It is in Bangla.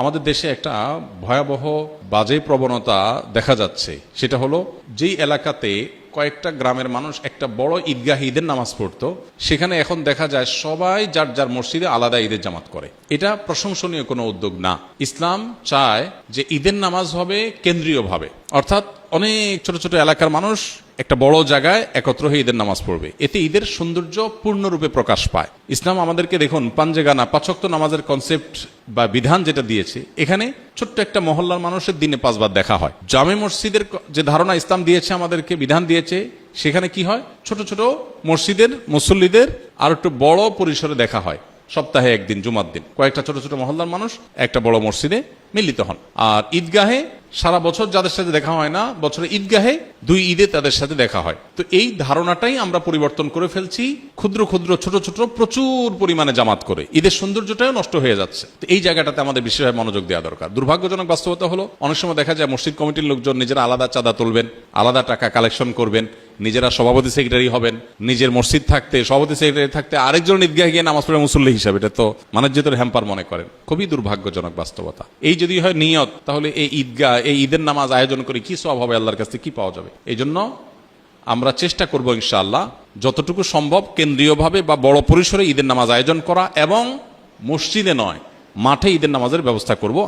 আমাদের দেশে একটা ভয়াবহ বাজে প্রবণতা দেখা যাচ্ছে। সেটা হলো, যেই এলাকাতে কয়েকটা গ্রামের মানুষ একটা বড় ঈদগাহ ঈদের নামাজ পড়তো, সেখানে এখন দেখা যায় সবাই যার যার মসজিদে আলাদা ঈদের জামাত করে। এটা প্রশংসনীয় কোনো উদ্যোগ না। ইসলাম চায় যে ঈদের নামাজ হবে কেন্দ্রীয়ভাবে, অর্থাৎ অনেক ছোট ছোট এলাকার মানুষ একটা বড় জায়গায় একত্র হয়ে ঈদের নামাজ পড়বে। এতে ঈদের সৌন্দর্য পূর্ণরূপে প্রকাশ পায়। ইসলাম আমাদেরকে দেখুন, পাঞ্জেগানা ৫ ওয়াক্ত নামাজের কনসেপ্ট বা বিধান যেটা দিয়েছে, এখানে ছোট্ট একটা মহল্লার মানুষের দিনে 5 বার দেখা হয়। জামে মসজিদের যে ধারণা ইসলাম দিয়েছে, আমাদেরকে বিধান দিয়েছে, সেখানে কি হয়, ছোট ছোট মসজিদের মুসল্লিদের আর একটু বড় পরিসরে দেখা হয়। সপ্তাহে একদিন জুমার দিন কয়েকটা ছোট ছোট মহল্লার মানুষ একটা বড় মসজিদে মিলিত হন। আর ঈদগাহে সারা বছর যাদের সাথে দেখা হয় না, বছরে ঈদগাহে 2 ঈদে তাদের সাথে দেখা হয়। তো এই ধারণাটাই আমরা পরিবর্তন করে ফেলছি, ক্ষুদ্র ক্ষুদ্র ছোট ছোট প্রচুর পরিমাণে জামাত করে ঈদের সৌন্দর্যটাও নষ্ট হয়ে যাচ্ছে। তো এই জায়গাটাতে আমাদের বিশেষভাবে মনোযোগ দেওয়া দরকার। দুর্ভাগ্যজনক বাস্তবতা হলো, অনেক সময় দেখা যায় মসজিদ কমিটির লোকজন নিজেরা আলাদা চাঁদা তুলবেন, আলাদা টাকা কালেকশন করবেন, নিজেরা সভাপতি সেক্রেটারি হবেন, নিজের মসজিদ থাকতে সভাপতি সেক্রেটারি থাকতে আরেকজন ঈদগাহে গিয়ে নামাজ পড়ে মুসল্লি হিসাবে। এটা তো মানবজাতির হ্যাম্পার মনে করেন। খুবই দুর্ভাগ্যজনক বাস্তবতা। এই যদি হয় নিয়ত, তাহলে এই ঈদগাহ, এই ঈদের নামাজ আয়োজন করে কি সওয়াব হবে, আল্লাহর কাছে কি পাওয়া যাবে? এই জন্য আমরা চেষ্টা করব ইনশাআল্লাহ যতটুকু সম্ভব কেন্দ্রীয়ভাবে বা বড় পরিসরে ঈদের নামাজ আয়োজন করা, এবং মসজিদে নয় মাঠে ঈদের নামাজের ব্যবস্থা করব।